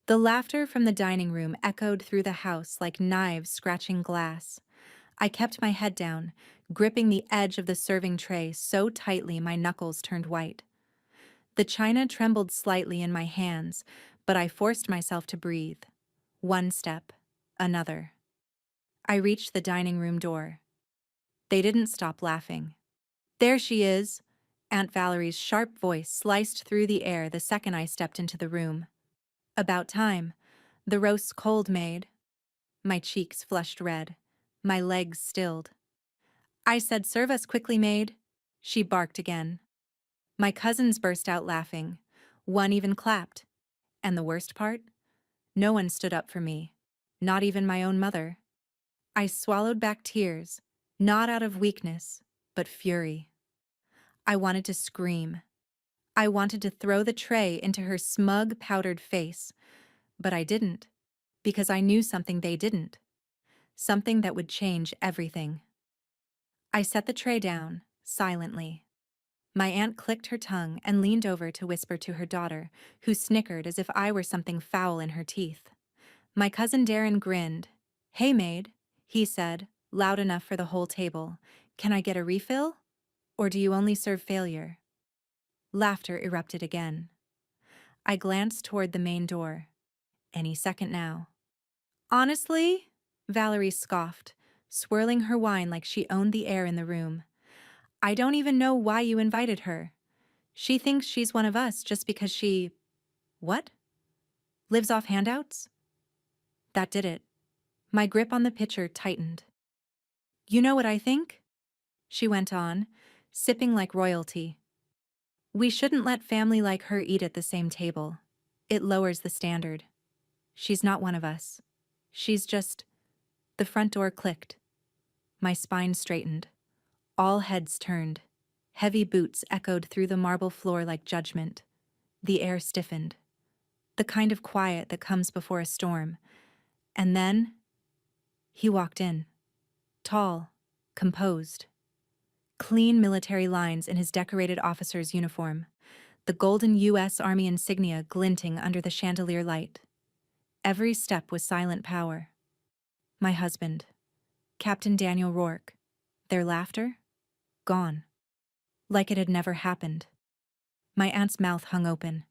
The laughter from the dining room echoed through the house like knives scratching glass. I kept my head down, gripping the edge of the serving tray so tightly my knuckles turned white. The china trembled slightly in my hands, but I forced myself to breathe. One step, another. I reached the dining room door. They didn't stop laughing. There she is! Aunt Valerie's sharp voice sliced through the air the second I stepped into the room. About time. The roast's cold, maid. My cheeks flushed red. My legs stilled. I said, "Serve us quickly, maid." She barked again. My cousins burst out laughing. One even clapped. And the worst part? No one stood up for me. Not even my own mother. I swallowed back tears, not out of weakness, but fury. I wanted to scream. I wanted to throw the tray into her smug, powdered face, but I didn't, because I knew something they didn't. Something that would change everything. I set the tray down, silently. My aunt clicked her tongue and leaned over to whisper to her daughter, who snickered as if I were something foul in her teeth. My cousin Darren grinned. "Hey, maid," he said, loud enough for the whole table. "Can I get a refill? Or do you only serve failure?" Laughter erupted again. I glanced toward the main door. Any second now. "Honestly?" Valerie scoffed, swirling her wine like she owned the air in the room. "I don't even know why you invited her. She thinks she's one of us just because she... what? Lives off handouts?" That did it. My grip on the pitcher tightened. "You know what I think?" she went on, sipping like royalty. "We shouldn't let family like her eat at the same table. It lowers the standard. She's not one of us. She's just..." The front door clicked. My spine straightened. All heads turned. Heavy boots echoed through the marble floor like judgment. The air stiffened. The kind of quiet that comes before a storm. And then... he walked in. Tall, composed. Clean military lines in his decorated officer's uniform. The golden U.S. Army insignia glinting under the chandelier light. Every step was silent power. My husband. Captain Daniel Rourke. Their laughter? Gone. Like it had never happened. My aunt's mouth hung open.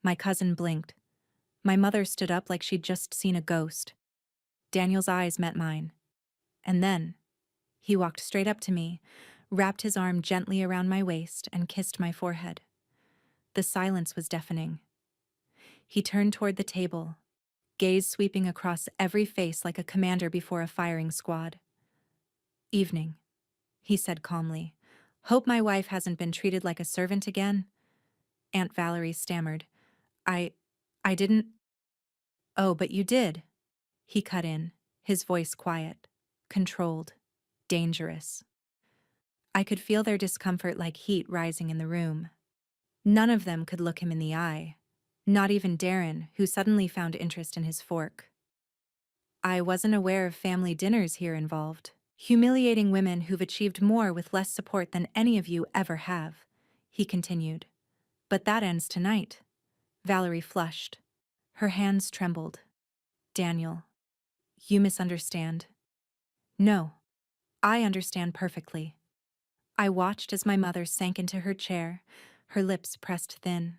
My cousin blinked. My mother stood up like she'd just seen a ghost. Daniel's eyes met mine. And then, he walked straight up to me, wrapped his arm gently around my waist, and kissed my forehead. The silence was deafening. He turned toward the table, gaze sweeping across every face like a commander before a firing squad. "Evening," he said calmly. "Hope my wife hasn't been treated like a servant again." Aunt Valerie stammered. I didn't..." "Oh, but you did," he cut in, his voice quiet, controlled, dangerous. I could feel their discomfort like heat rising in the room. None of them could look him in the eye. Not even Darren, who suddenly found interest in his fork. "I wasn't aware of family dinners here involved. Humiliating women who've achieved more with less support than any of you ever have," he continued. "But that ends tonight." Valerie flushed. Her hands trembled. "Daniel, you misunderstand." "No, I understand perfectly." I watched as my mother sank into her chair, her lips pressed thin.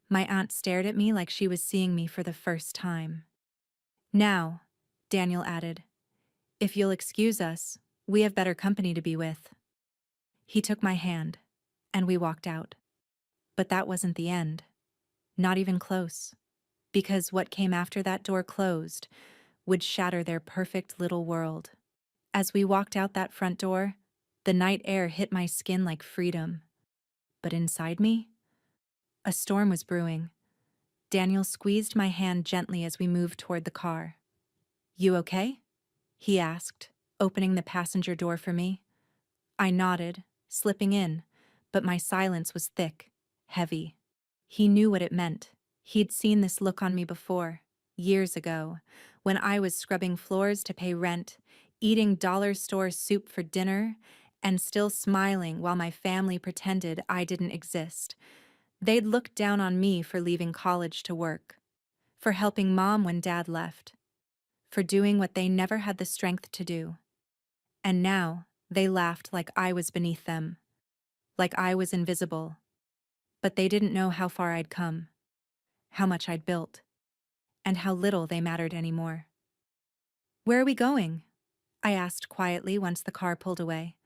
My aunt stared at me like she was seeing me for the first time. "Now," Daniel added, "if you'll excuse us, we have better company to be with." He took my hand, and we walked out. But that wasn't the end. Not even close. Because what came after that door closed would shatter their perfect little world. As we walked out that front door, the night air hit my skin like freedom. But inside me, a storm was brewing. Daniel squeezed my hand gently as we moved toward the car. "You okay?" he asked, opening the passenger door for me. I nodded, slipping in, but my silence was thick, heavy. He knew what it meant. He'd seen this look on me before, years ago, when I was scrubbing floors to pay rent, eating dollar store soup for dinner, and still smiling while my family pretended I didn't exist. They'd looked down on me for leaving college to work, for helping Mom when Dad left, for doing what they never had the strength to do. And now, they laughed like I was beneath them, like I was invisible. But they didn't know how far I'd come, how much I'd built, and how little they mattered anymore. "Where are we going?" I asked quietly once the car pulled away.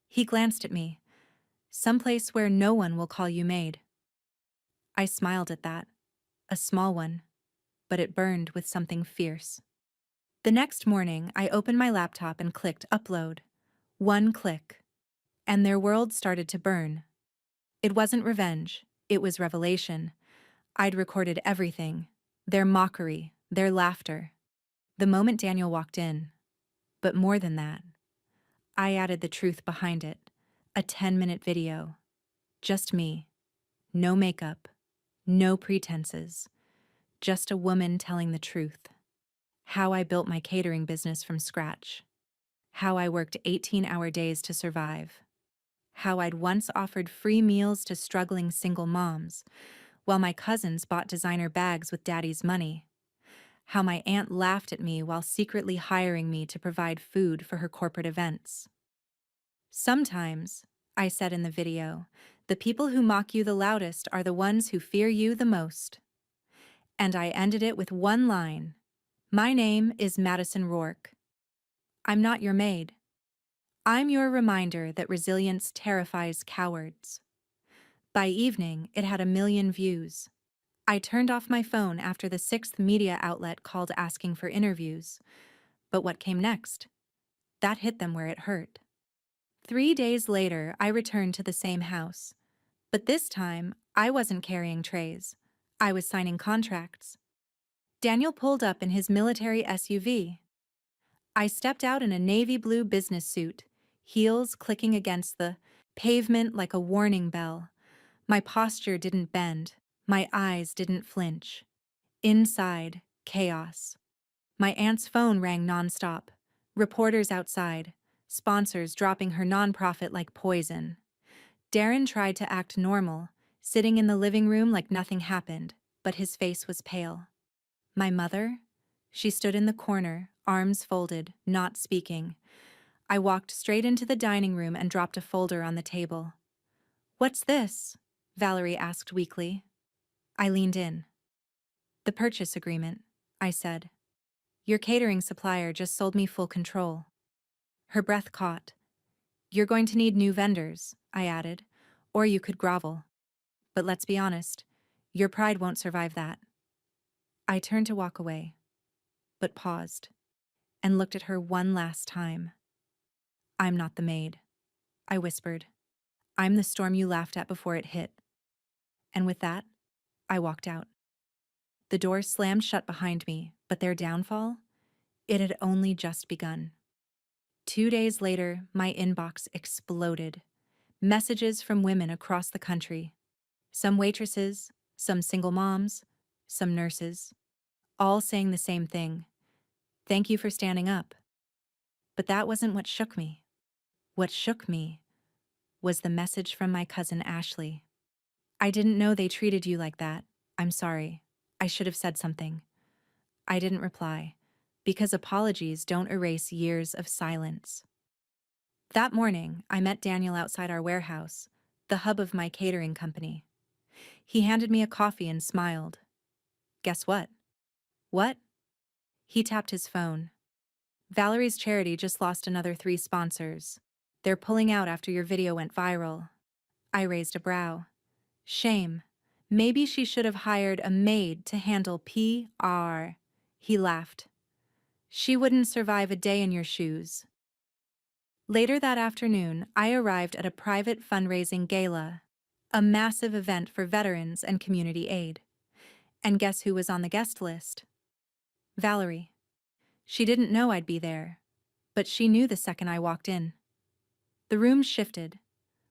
He glanced at me. "Someplace where no one will call you maid." I smiled at that, a small one, but it burned with something fierce. The next morning, I opened my laptop and clicked upload. One click, and their world started to burn. It wasn't revenge, it was revelation. I'd recorded everything, their mockery, their laughter. The moment Daniel walked in, but more than that, I added the truth behind it, a 10-minute video. Just me, no makeup, no pretenses, just a woman telling the truth. How I built my catering business from scratch. How I worked 18-hour days to survive. How I'd once offered free meals to struggling single moms, while my cousins bought designer bags with daddy's money. How my aunt laughed at me while secretly hiring me to provide food for her corporate events. "Sometimes," I said in the video, "the people who mock you the loudest are the ones who fear you the most." And I ended it with one line. "My name is Madison Rourke. I'm not your maid. I'm your reminder that resilience terrifies cowards." By evening, it had 1 million views. I turned off my phone after the 6th media outlet called asking for interviews. But what came next? That hit them where it hurt. 3 days later, I returned to the same house. But this time, I wasn't carrying trays. I was signing contracts. Daniel pulled up in his military SUV. I stepped out in a navy blue business suit, heels clicking against the pavement like a warning bell. My posture didn't bend. My eyes didn't flinch. Inside, chaos. My aunt's phone rang nonstop. Reporters outside. Sponsors dropping her nonprofit like poison. Darren tried to act normal, sitting in the living room like nothing happened, but his face was pale. My mother? She stood in the corner, arms folded, not speaking. I walked straight into the dining room and dropped a folder on the table. "What's this?" Valerie asked weakly. I leaned in. "The purchase agreement," I said. "Your catering supplier just sold me full control." Her breath caught. "You're going to need new vendors," I added, "or you could grovel. But let's be honest, your pride won't survive that." I turned to walk away, but paused, and looked at her one last time. "I'm not the maid," I whispered. "I'm the storm you laughed at before it hit." And with that, I walked out. The door slammed shut behind me, but their downfall? It had only just begun. 2 days later, my inbox exploded. Messages from women across the country. Some waitresses, some single moms, some nurses, all saying the same thing. "Thank you for standing up." But that wasn't what shook me. What shook me was the message from my cousin Ashley. "I didn't know they treated you like that. I'm sorry. I should have said something." I didn't reply, because apologies don't erase years of silence. That morning, I met Daniel outside our warehouse, the hub of my catering company. He handed me a coffee and smiled. "Guess what?" "What?" He tapped his phone. "Valerie's charity just lost another 3 sponsors. They're pulling out after your video went viral." I raised a brow. "Shame. Maybe she should have hired a maid to handle PR." He laughed. "She wouldn't survive a day in your shoes." Later that afternoon, I arrived at a private fundraising gala, a massive event for veterans and community aid. And guess who was on the guest list? Valerie. She didn't know I'd be there, but she knew the second I walked in. The room shifted.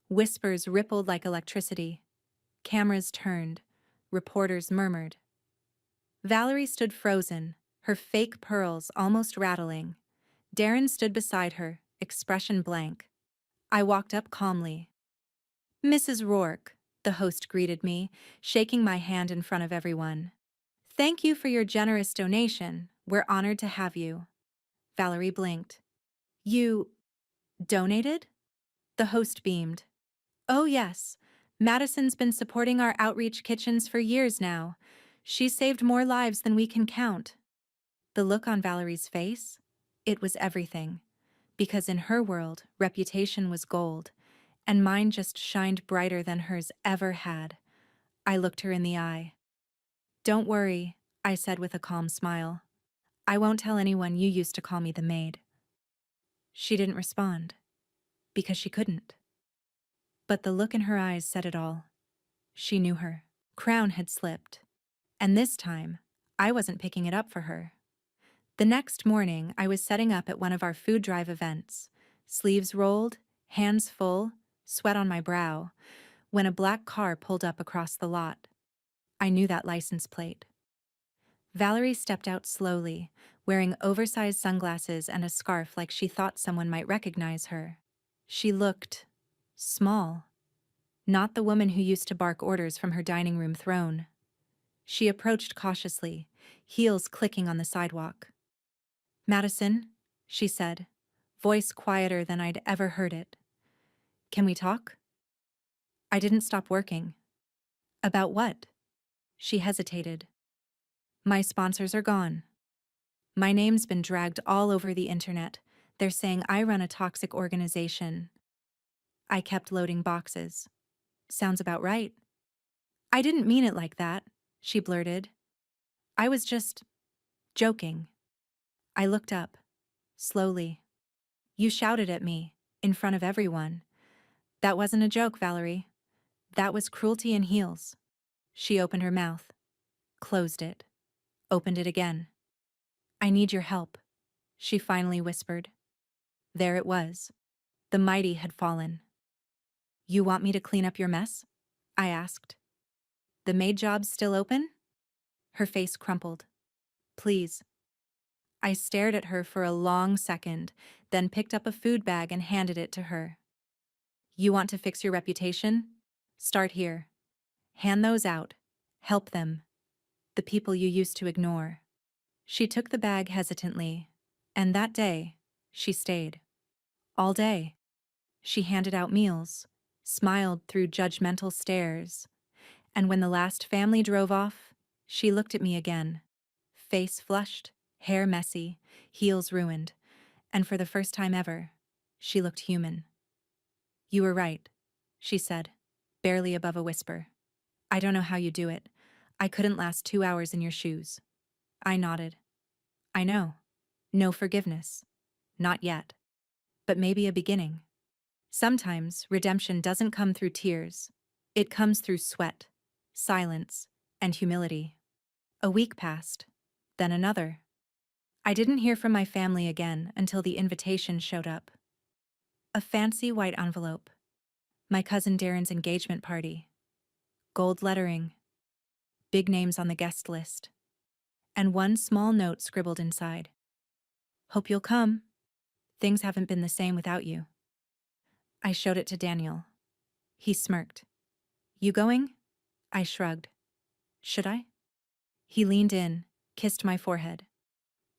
Whispers rippled like electricity. Cameras turned. Reporters murmured. Valerie stood frozen, her fake pearls almost rattling. Darren stood beside her, expression blank. I walked up calmly. "Mrs. Rourke," the host greeted me, shaking my hand in front of everyone. Thank you for your generous donation. We're honored to have you. Valerie blinked. You donated? The host beamed. Oh, yes. Madison's been supporting our outreach kitchens for years now. She's saved more lives than we can count. The look on Valerie's face? It was everything. Because in her world, reputation was gold, and mine just shined brighter than hers ever had. I looked her in the eye. Don't worry, I said with a calm smile. I won't tell anyone you used to call me the maid. She didn't respond, because she couldn't. But the look in her eyes said it all. She knew her. Crown had slipped. And this time, I wasn't picking it up for her. The next morning, I was setting up at one of our food drive events, sleeves rolled, hands full, sweat on my brow, when a black car pulled up across the lot. I knew that license plate. Valerie stepped out slowly, wearing oversized sunglasses and a scarf like she thought someone might recognize her. She looked small, not the woman who used to bark orders from her dining room throne. She approached cautiously, heels clicking on the sidewalk. Madison, she said, voice quieter than I'd ever heard it. Can we talk? I didn't stop working. About what? She hesitated. My sponsors are gone. My name's been dragged all over the internet. They're saying I run a toxic organization. I kept loading boxes. Sounds about right. I didn't mean it like that, she blurted. I was just joking. I looked up, slowly. You shouted at me, in front of everyone. That wasn't a joke, Valerie. That was cruelty in heels. She opened her mouth, closed it, opened it again. I need your help, she finally whispered. There it was. The mighty had fallen. You want me to clean up your mess? I asked. The maid job's still open? Her face crumpled. Please. I stared at her for a long second, then picked up a food bag and handed it to her. You want to fix your reputation? Start here. Hand those out. Help them. The people you used to ignore. She took the bag hesitantly, and that day, she stayed. All day. She handed out meals, smiled through judgmental stares, and when the last family drove off, she looked at me again. Face flushed, hair messy, heels ruined, and for the first time ever, she looked human. You were right, she said, barely above a whisper. I don't know how you do it. I couldn't last 2 hours in your shoes. I nodded. I know. No forgiveness. Not yet. But maybe a beginning. Sometimes redemption doesn't come through tears. It comes through sweat, silence, and humility. A week passed, then another. I didn't hear from my family again until the invitation showed up. A fancy white envelope. My cousin Darren's engagement party. Gold lettering. Big names on the guest list. And one small note scribbled inside. Hope you'll come. Things haven't been the same without you. I showed it to Daniel. He smirked. You going? I shrugged. Should I? He leaned in, kissed my forehead.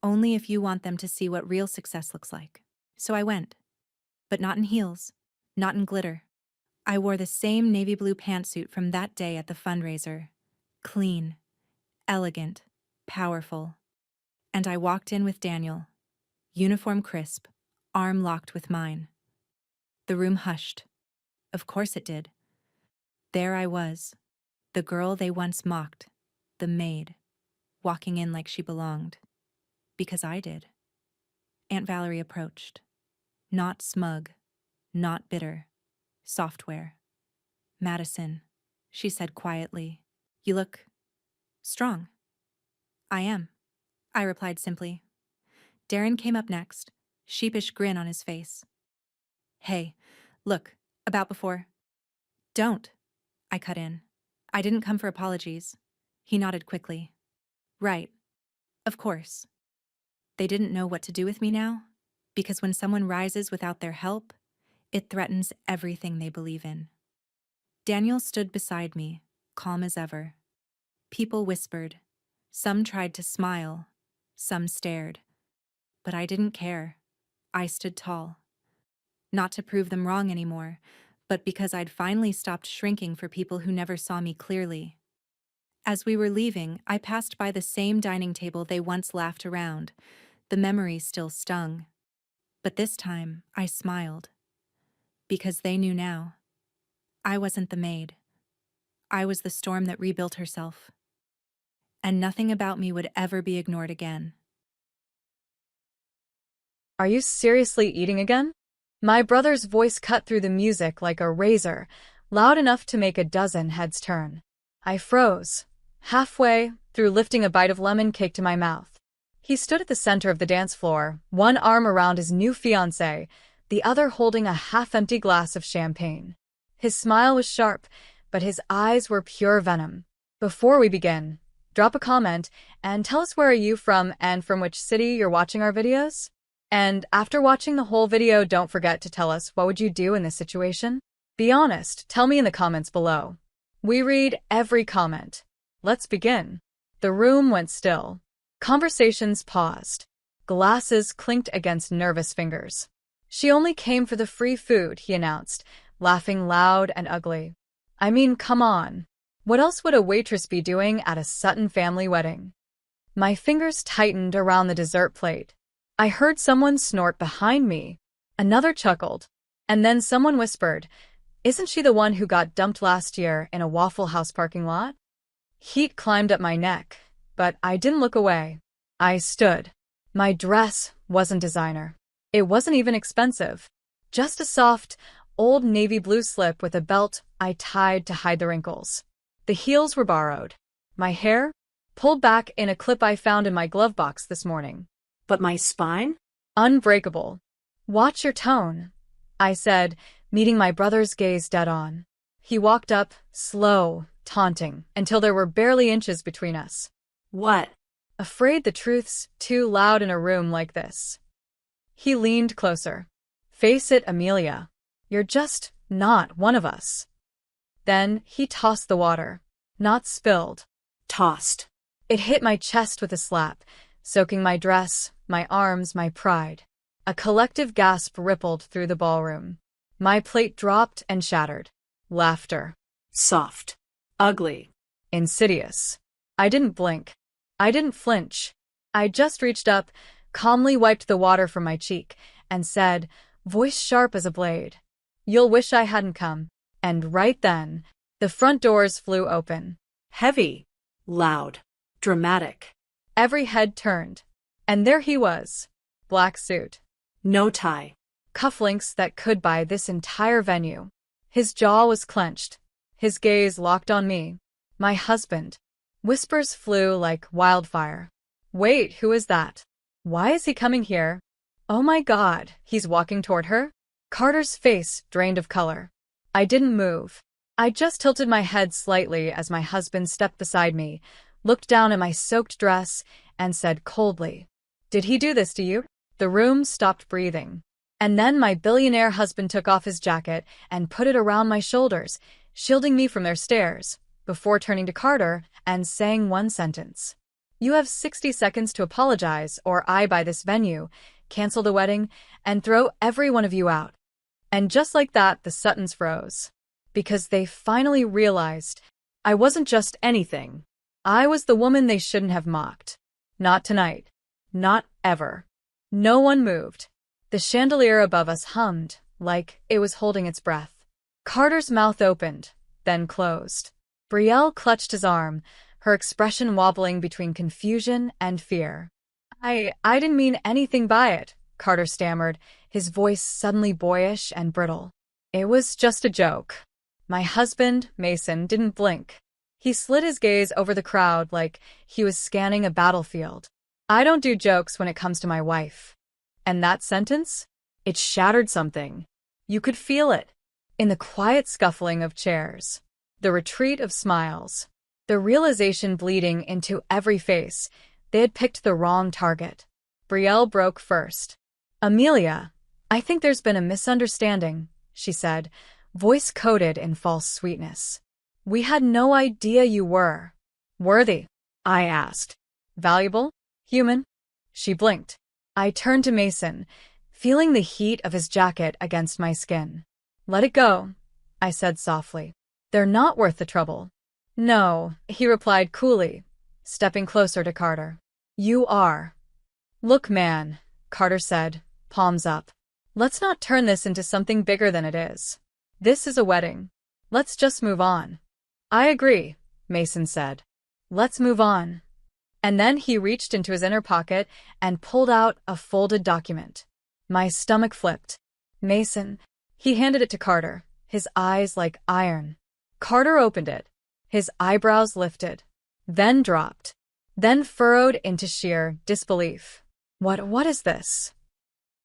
Only if you want them to see what real success looks like. So I went. But not in heels, not in glitter. I wore the same navy blue pantsuit from that day at the fundraiser. Clean, elegant, powerful. And I walked in with Daniel. Uniform crisp, arm locked with mine. The room hushed. Of course it did. There I was, the girl they once mocked, the maid, walking in like she belonged. Because I did. Aunt Valerie approached. Not smug, not bitter. Software. Madison, she said quietly. You look strong. I am, I replied simply. Darren came up next, sheepish grin on his face. Hey, look, about before. Don't, I cut in. I didn't come for apologies. He nodded quickly. Right. Of course. They didn't know what to do with me now, because when someone rises without their help, it threatens everything they believe in. Daniel stood beside me, calm as ever. People whispered. Some tried to smile, some stared. But I didn't care. I stood tall. Not to prove them wrong anymore, but because I'd finally stopped shrinking for people who never saw me clearly. As we were leaving, I passed by the same dining table they once laughed around. The memory still stung. But this time, I smiled. Because they knew now. I wasn't the maid. I was the storm that rebuilt herself. And nothing about me would ever be ignored again. Are you seriously eating again? My brother's voice cut through the music like a razor, loud enough to make a dozen heads turn. I froze, halfway through lifting a bite of lemon cake to my mouth. He stood at the center of the dance floor, one arm around his new fiancée, the other holding a half-empty glass of champagne. His smile was sharp, but his eyes were pure venom. Before we begin, drop a comment and tell us where are you from and from which city you're watching our videos? And after watching the whole video, don't forget to tell us what would you do in this situation? Be honest, tell me in the comments below. We read every comment. Let's begin. The room went still. Conversations paused. Glasses clinked against nervous fingers. She only came for the free food, he announced, laughing loud and ugly. I mean, come on. What else would a waitress be doing at a Sutton family wedding? My fingers tightened around the dessert plate. I heard someone snort behind me. Another chuckled. And then someone whispered, "Isn't she the one who got dumped last year in a Waffle House parking lot?" Heat climbed up my neck, but I didn't look away. I stood. My dress wasn't designer. It wasn't even expensive. Just a soft, old navy blue slip with a belt I tied to hide the wrinkles. The heels were borrowed. My hair? Pulled back in a clip I found in my glove box this morning. But my spine? Unbreakable. Watch your tone, I said, meeting my brother's gaze dead on. He walked up, slow, taunting, until there were barely inches between us. What? Afraid the truth's too loud in a room like this. He leaned closer. Face it, Amelia. You're just not one of us. Then he tossed the water. Not spilled. Tossed. It hit my chest with a slap, soaking my dress, my arms, my pride. A collective gasp rippled through the ballroom. My plate dropped and shattered. Laughter. Soft. Ugly. Insidious. I didn't blink. I didn't flinch. I just reached up, calmly wiped the water from my cheek, and said, voice sharp as a blade, "You'll wish I hadn't come." And right then, the front doors flew open. Heavy. Loud. Dramatic. Every head turned. And there he was. Black suit. No tie. Cufflinks that could buy this entire venue. His jaw was clenched. His gaze locked on me. My husband. Whispers flew like wildfire. Wait, who is that? Why is he coming here? Oh my God, he's walking toward her? Carter's face drained of color. I didn't move. I just tilted my head slightly as my husband stepped beside me, looked down at my soaked dress, and said coldly, "Did he do this to you?" The room stopped breathing. And then my billionaire husband took off his jacket and put it around my shoulders, shielding me from their stares, before turning to Carter and saying one sentence. "You have 60 seconds to apologize, or I buy this venue, cancel the wedding, and throw every one of you out." And just like that, the Suttons froze. Because they finally realized I wasn't just anything. I was the woman they shouldn't have mocked. Not tonight. Not ever. No one moved. The chandelier above us hummed, like it was holding its breath. Carter's mouth opened, then closed. Brielle clutched his arm, her expression wobbling between confusion and fear. I didn't mean anything by it," Carter stammered, his voice suddenly boyish and brittle. "It was just a joke." My husband, Mason, didn't blink. He slid his gaze over the crowd like he was scanning a battlefield. "I don't do jokes when it comes to my wife." And that sentence? It shattered something. You could feel it. In the quiet scuffling of chairs. The retreat of smiles. The realization bleeding into every face. They had picked the wrong target. Brielle broke first. "Amelia, I think there's been a misunderstanding," she said, voice coated in false sweetness. "We had no idea you were worthy." I asked. Valuable? Human? She blinked. I turned to Mason, feeling the heat of his jacket against my skin. Let it go, I said softly. They're not worth the trouble. No, he replied coolly, stepping closer to Carter. You are. Look, man, Carter said, palms up. Let's not turn this into something bigger than it is. This is a wedding. Let's just move on. I agree, Mason said. Let's move on. And then he reached into his inner pocket and pulled out a folded document. My stomach flipped. Mason. He handed it to Carter, his eyes like iron. Carter opened it. His eyebrows lifted, then dropped, then furrowed into sheer disbelief. What is this?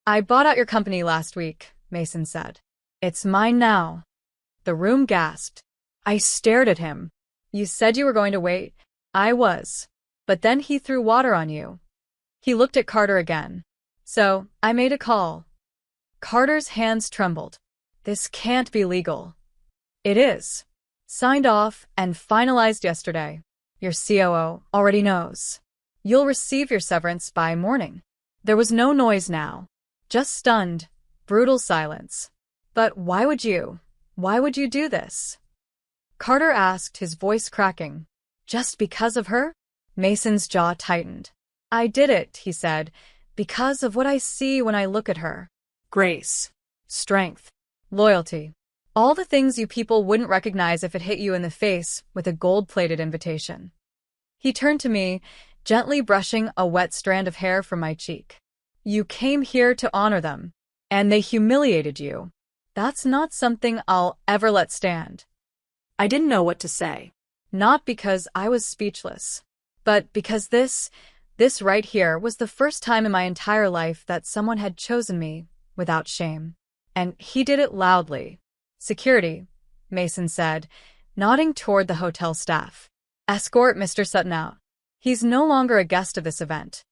I bought out your company last week, Mason said. It's mine now. The room gasped. I stared at him. You said you were going to wait. I was. But then he threw water on you. He looked at Carter again. So, I made a call. Carter's hands trembled. This can't be legal. It is. Signed off and finalized yesterday. Your COO already knows. You'll receive your severance by morning. There was no noise now. Just stunned, brutal silence. But why would you do this? Carter asked, his voice cracking. Just because of her? Mason's jaw tightened. I did it, he said, because of what I see when I look at her. Grace. Strength. Loyalty. All the things you people wouldn't recognize if it hit you in the face with a gold-plated invitation. He turned to me, gently brushing a wet strand of hair from my cheek. You came here to honor them, and they humiliated you. That's not something I'll ever let stand. I didn't know what to say. Not because I was speechless, but because this right here was the first time in my entire life that someone had chosen me without shame. And he did it loudly. Security, Mason said, nodding toward the hotel staff. Escort Mr. Sutton out. He's no longer a guest of this event.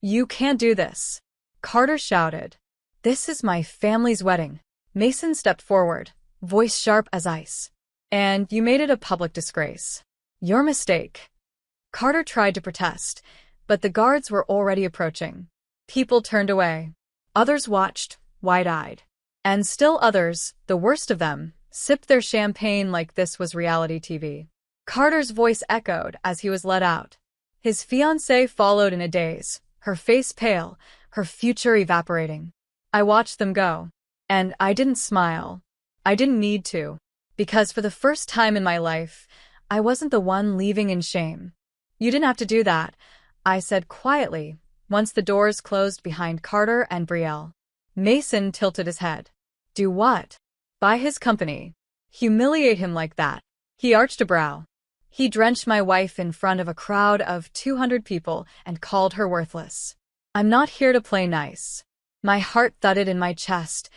You can't do this. Carter shouted. This is my family's wedding. Mason stepped forward, voice sharp as ice. And you made it a public disgrace. Your mistake. Carter tried to protest, but the guards were already approaching. People turned away. Others watched, wide-eyed. And still others, the worst of them, sipped their champagne like this was reality TV. Carter's voice echoed as he was led out. His fiancée followed in a daze, her face pale, her future evaporating. I watched them go. And I didn't smile. I didn't need to. Because for the first time in my life, I wasn't the one leaving in shame. You didn't have to do that, I said quietly, once the doors closed behind Carter and Brielle. Mason tilted his head. Do what? Buy his company. Humiliate him like that. He arched a brow. He drenched my wife in front of a crowd of 200 people and called her worthless. I'm not here to play nice. My heart thudded in my chest,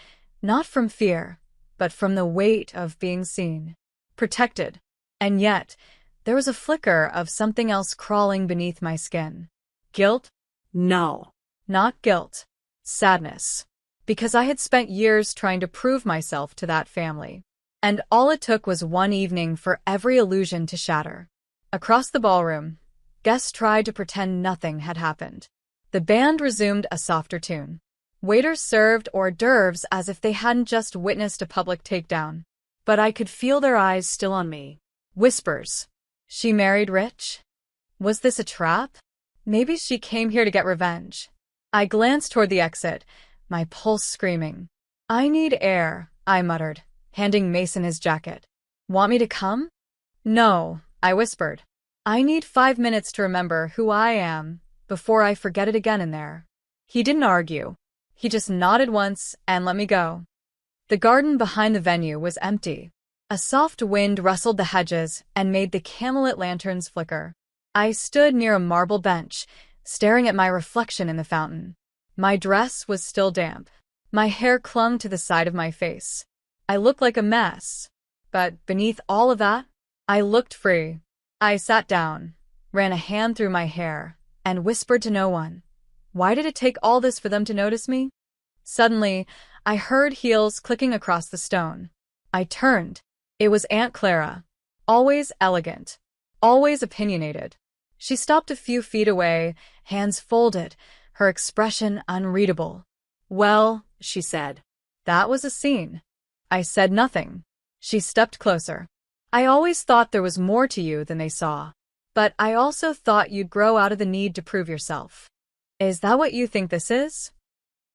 not from fear, but from the weight of being seen. Protected. And yet, there was a flicker of something else crawling beneath my skin. Guilt? No. Not guilt. Sadness. Because I had spent years trying to prove myself to that family. And all it took was one evening for every illusion to shatter. Across the ballroom, guests tried to pretend nothing had happened. The band resumed a softer tune. Waiters served hors d'oeuvres as if they hadn't just witnessed a public takedown. But I could feel their eyes still on me. Whispers. She married rich? Was this a trap? Maybe she came here to get revenge. I glanced toward the exit, my pulse screaming. I need air, I muttered, handing Mason his jacket. Want me to come? No, I whispered. I need 5 minutes to remember who I am before I forget it again in there. He didn't argue. He just nodded once and let me go. The garden behind the venue was empty. A soft wind rustled the hedges and made the camelot lanterns flicker. I stood near a marble bench, staring at my reflection in the fountain. My dress was still damp. My hair clung to the side of my face. I looked like a mess. But beneath all of that, I looked free. I sat down, ran a hand through my hair, and whispered to no one. Why did it take all this for them to notice me? Suddenly, I heard heels clicking across the stone. I turned. It was Aunt Clara. Always elegant. Always opinionated. She stopped a few feet away, hands folded, her expression unreadable. Well, she said. That was a scene. I said nothing. She stepped closer. I always thought there was more to you than they saw. But I also thought you'd grow out of the need to prove yourself. Is that what you think this is?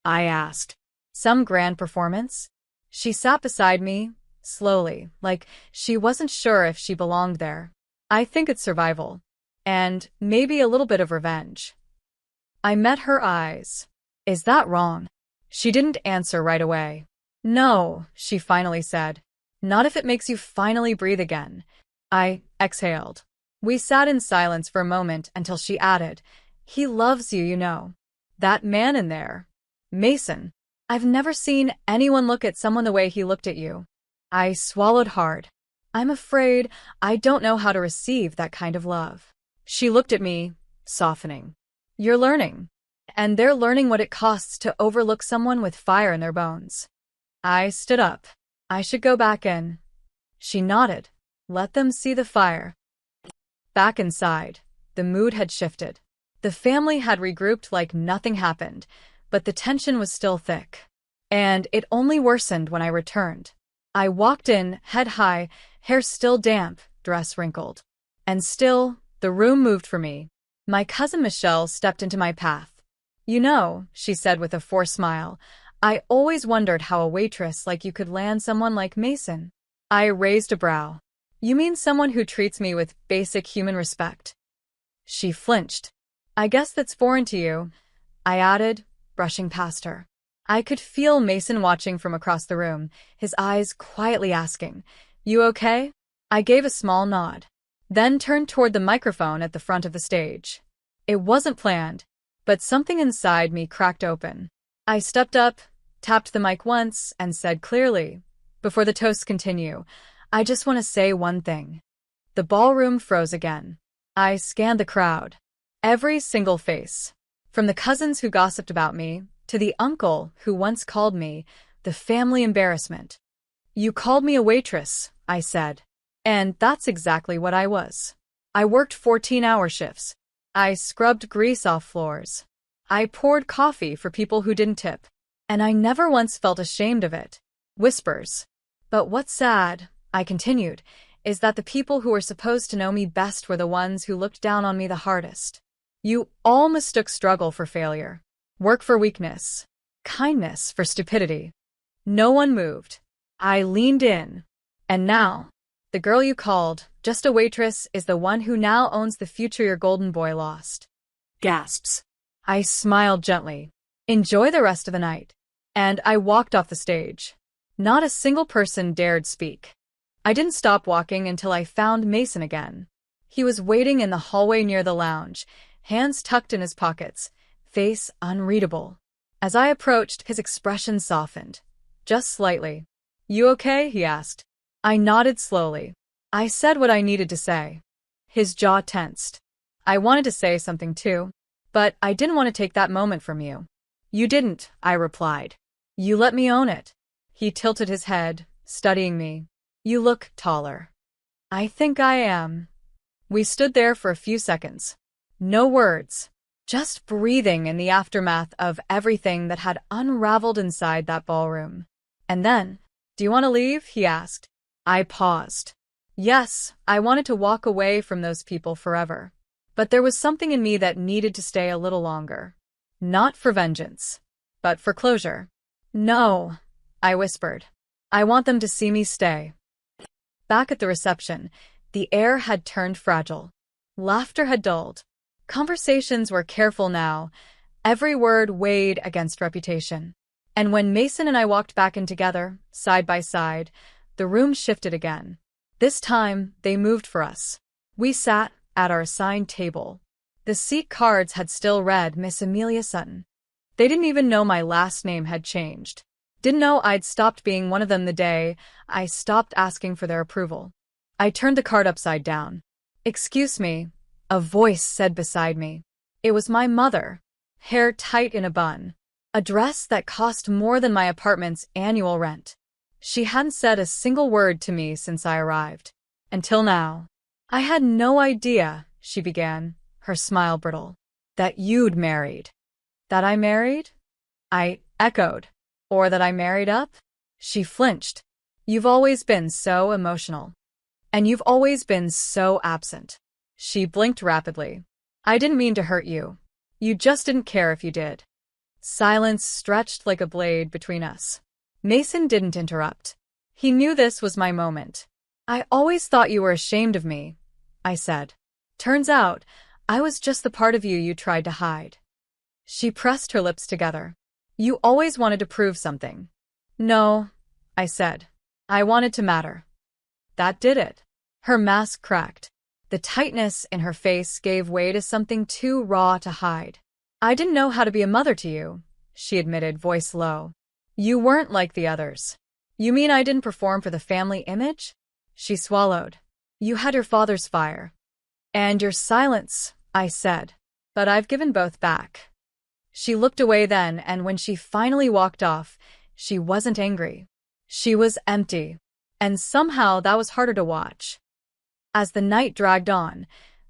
I asked. Some grand performance? She sat beside me, slowly, like she wasn't sure if she belonged there. I think it's survival. And maybe a little bit of revenge. I met her eyes. Is that wrong? She didn't answer right away. No, she finally said. Not if it makes you finally breathe again. I exhaled. We sat in silence for a moment until she added, he loves you, you know. That man in there. Mason. I've never seen anyone look at someone the way he looked at you. I swallowed hard. I'm afraid I don't know how to receive that kind of love. She looked at me, softening. You're learning. And they're learning what it costs to overlook someone with fire in their bones. I stood up. I should go back in. She nodded. Let them see the fire. Back inside, the mood had shifted. The family had regrouped like nothing happened, but the tension was still thick. And it only worsened when I returned. I walked in, head high, hair still damp, dress wrinkled. And still, the room moved for me. My cousin Michelle stepped into my path. You know, she said with a forced smile, I always wondered how a waitress like you could land someone like Mason. I raised a brow. You mean someone who treats me with basic human respect? She flinched. I guess that's foreign to you, I added, brushing past her. I could feel Mason watching from across the room, his eyes quietly asking, You okay? I gave a small nod, then turned toward the microphone at the front of the stage. It wasn't planned, but something inside me cracked open. I stepped up, tapped the mic once, and said clearly, before the toasts continue, I just want to say one thing. The ballroom froze again. I scanned the crowd. Every single face. From the cousins who gossiped about me, to the uncle who once called me the family embarrassment. You called me a waitress, I said. And that's exactly what I was. I worked 14-hour shifts. I scrubbed grease off floors. I poured coffee for people who didn't tip. And I never once felt ashamed of it. Whispers. But what's sad, I continued, is that the people who were supposed to know me best were the ones who looked down on me the hardest. You all mistook struggle for failure, work for weakness, kindness for stupidity. No one moved. I leaned in. And now, the girl you called just a waitress is the one who now owns the future your golden boy lost. Gasps. I smiled gently. Enjoy the rest of the night. And I walked off the stage. Not a single person dared speak. I didn't stop walking until I found Mason again. He was waiting in the hallway near the lounge, hands tucked in his pockets, face unreadable. As I approached, his expression softened. Just slightly. You okay? He asked. I nodded slowly. I said what I needed to say. His jaw tensed. I wanted to say something too, but I didn't want to take that moment from you. You didn't, I replied. You let me own it. He tilted his head, studying me. You look taller. I think I am. We stood there for a few seconds. No words. Just breathing in the aftermath of everything that had unraveled inside that ballroom. And then, do you want to leave? He asked. I paused. Yes, I wanted to walk away from those people forever. But there was something in me that needed to stay a little longer. Not for vengeance, but for closure. No, I whispered. I want them to see me stay. Back at the reception, the air had turned fragile. Laughter had dulled. Conversations were careful now. Every word weighed against reputation. And when Mason and I walked back in together, side by side, the room shifted again. This time, they moved for us. We sat at our assigned table. The seat cards had still read Miss Amelia Sutton. They didn't even know my last name had changed. Didn't know I'd stopped being one of them the day I stopped asking for their approval. I turned the card upside down. Excuse me, a voice said beside me. It was my mother, hair tight in a bun, a dress that cost more than my apartment's annual rent. She hadn't said a single word to me since I arrived. Until now. I had no idea, she began, her smile brittle. That you'd married. That I married? I echoed. Or that I married up? She flinched. You've always been so emotional. And you've always been so absent. She blinked rapidly. I didn't mean to hurt you. You just didn't care if you did. Silence stretched like a blade between us. Mason didn't interrupt. He knew this was my moment. I always thought you were ashamed of me, I said. Turns out, I was just the part of you tried to hide. She pressed her lips together. You always wanted to prove something. No, I said. I wanted to matter. That did it. Her mask cracked. The tightness in her face gave way to something too raw to hide. I didn't know how to be a mother to you, she admitted, voice low. You weren't like the others. You mean I didn't perform for the family image? She swallowed. You had your father's fire. And your silence, I said. But I've given both back. She looked away then, and when she finally walked off, she wasn't angry. She was empty. And somehow that was harder to watch. As the night dragged on,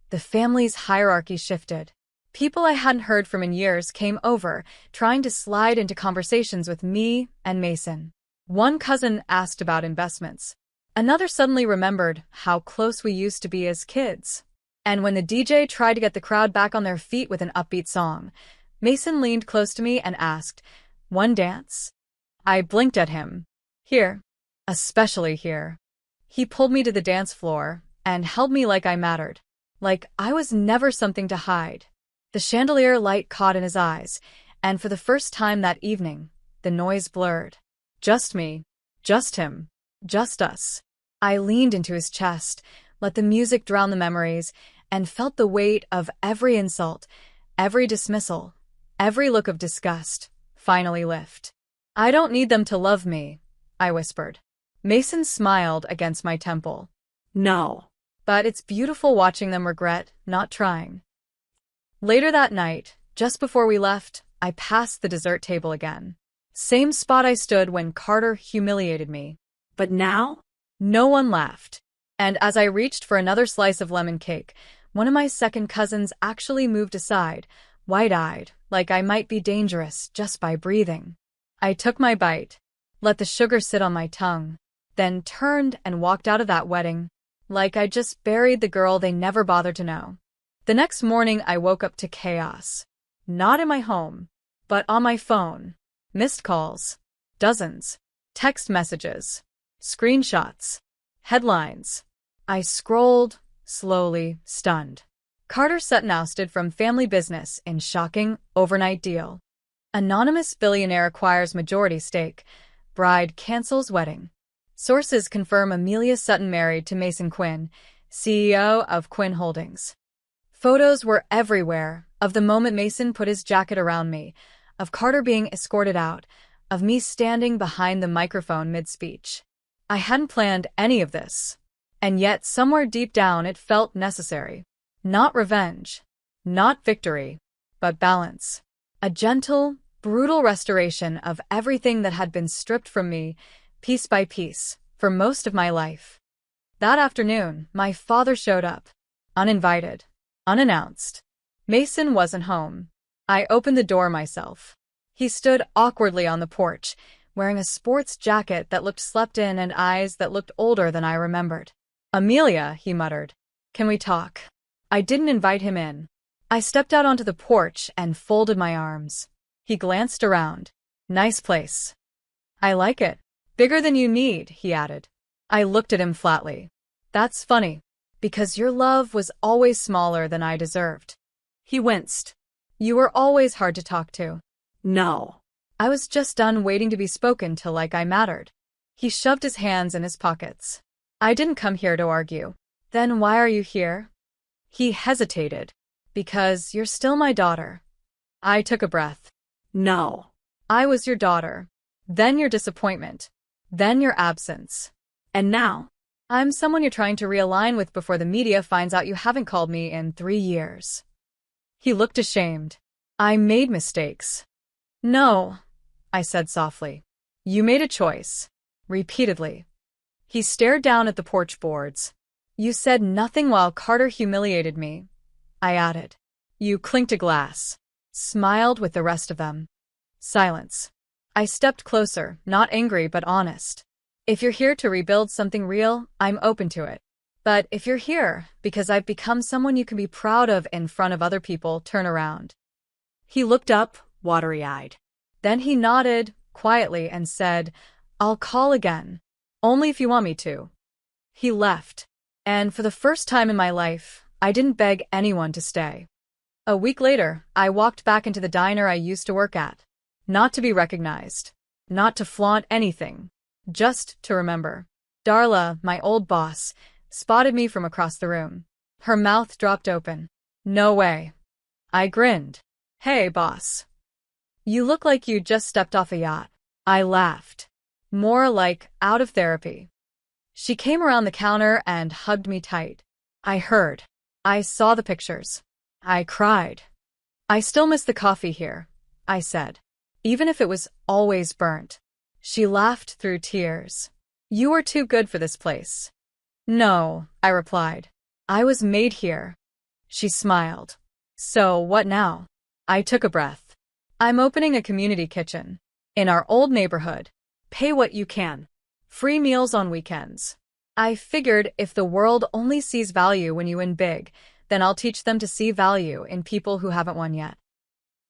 the family's hierarchy shifted. People I hadn't heard from in years came over, trying to slide into conversations with me and Mason. One cousin asked about investments. Another suddenly remembered how close we used to be as kids. And when the DJ tried to get the crowd back on their feet with an upbeat song, Mason leaned close to me and asked, "One dance?" I blinked at him. Here. Especially here. He pulled me to the dance floor and held me like I mattered. Like I was never something to hide. The chandelier light caught in his eyes, and for the first time that evening, the noise blurred. Just me. Just him. Just us. I leaned into his chest, let the music drown the memories, and felt the weight of every insult, every dismissal, every look of disgust, finally lift. I don't need them to love me, I whispered. Mason smiled against my temple. No. But it's beautiful watching them regret not trying. Later that night, just before we left, I passed the dessert table again. Same spot I stood when Carter humiliated me. But now? No one laughed. And as I reached for another slice of lemon cake, one of my second cousins actually moved aside, wide-eyed, like I might be dangerous just by breathing. I took my bite, let the sugar sit on my tongue, then turned and walked out of that wedding, like I just buried the girl they never bothered to know. The next morning I woke up to chaos. Not in my home, but on my phone. Missed calls. Dozens. Text messages. Screenshots. Headlines. I scrolled, slowly, stunned. Carter Sutton ousted from family business in shocking overnight deal. Anonymous billionaire acquires majority stake. Bride cancels wedding. Sources confirm Amelia Sutton married to Mason Quinn, CEO of Quinn Holdings. Photos were everywhere of the moment Mason put his jacket around me, of Carter being escorted out, of me standing behind the microphone mid-speech. I hadn't planned any of this, and yet somewhere deep down it felt necessary. Not revenge, not victory, but balance. A gentle, brutal restoration of everything that had been stripped from me, piece by piece, for most of my life. That afternoon, my father showed up, uninvited. Unannounced. Mason wasn't home. I opened the door myself. He stood awkwardly on the porch, wearing a sports jacket that looked slept in and eyes that looked older than I remembered. "Amelia," he muttered. "Can we talk?" I didn't invite him in. I stepped out onto the porch and folded my arms. He glanced around. "Nice place." "I like it. Bigger than you need," he added. I looked at him flatly. "That's funny. Because your love was always smaller than I deserved." He winced. "You were always hard to talk to." No. I was just done waiting to be spoken to like I mattered. He shoved his hands in his pockets. "I didn't come here to argue." "Then why are you here?" He hesitated. "Because you're still my daughter." I took a breath. No. I was your daughter. Then your disappointment. Then your absence. And now? I'm someone you're trying to realign with before the media finds out you haven't called me in 3 years. He looked ashamed. "I made mistakes." "No," I said softly. "You made a choice." Repeatedly. He stared down at the porch boards. "You said nothing while Carter humiliated me," I added. You clinked a glass. Smiled with the rest of them. Silence. I stepped closer, not angry but honest. If you're here to rebuild something real, I'm open to it. But if you're here because I've become someone you can be proud of in front of other people, turn around. He looked up, watery-eyed. Then he nodded quietly and said, I'll call again. Only if you want me to. He left. And for the first time in my life, I didn't beg anyone to stay. A week later, I walked back into the diner I used to work at. Not to be recognized. Not to flaunt anything. Just to remember. Darla, my old boss, spotted me from across the room. Her mouth dropped open. No way. I grinned. Hey, boss. You look like you just stepped off a yacht. I laughed. More like out of therapy. She came around the counter and hugged me tight. I heard. I saw the pictures. I cried. I still miss the coffee here, I said. Even if it was always burnt. She laughed through tears. You were too good for this place. No, I replied. I was made here. She smiled. So what now? I took a breath. I'm opening a community kitchen. In our old neighborhood. Pay what you can. Free meals on weekends. I figured if the world only sees value when you win big, then I'll teach them to see value in people who haven't won yet.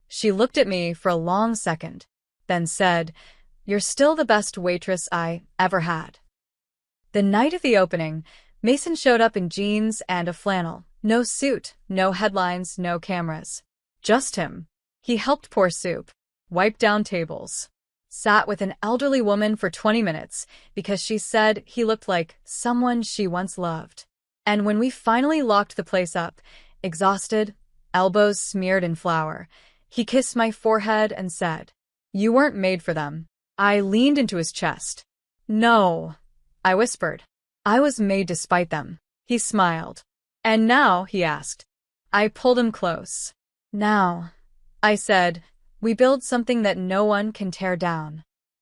She looked at me for a long second, then said, You're still the best waitress I ever had. The night of the opening, Mason showed up in jeans and a flannel. No suit, no headlines, no cameras. Just him. He helped pour soup, wiped down tables, sat with an elderly woman for 20 minutes because she said he looked like someone she once loved. And when we finally locked the place up, exhausted, elbows smeared in flour, he kissed my forehead and said, You weren't made for them. I leaned into his chest. No, I whispered. I was made to spite them. He smiled. And now, he asked. I pulled him close. Now, I said, we build something that no one can tear down.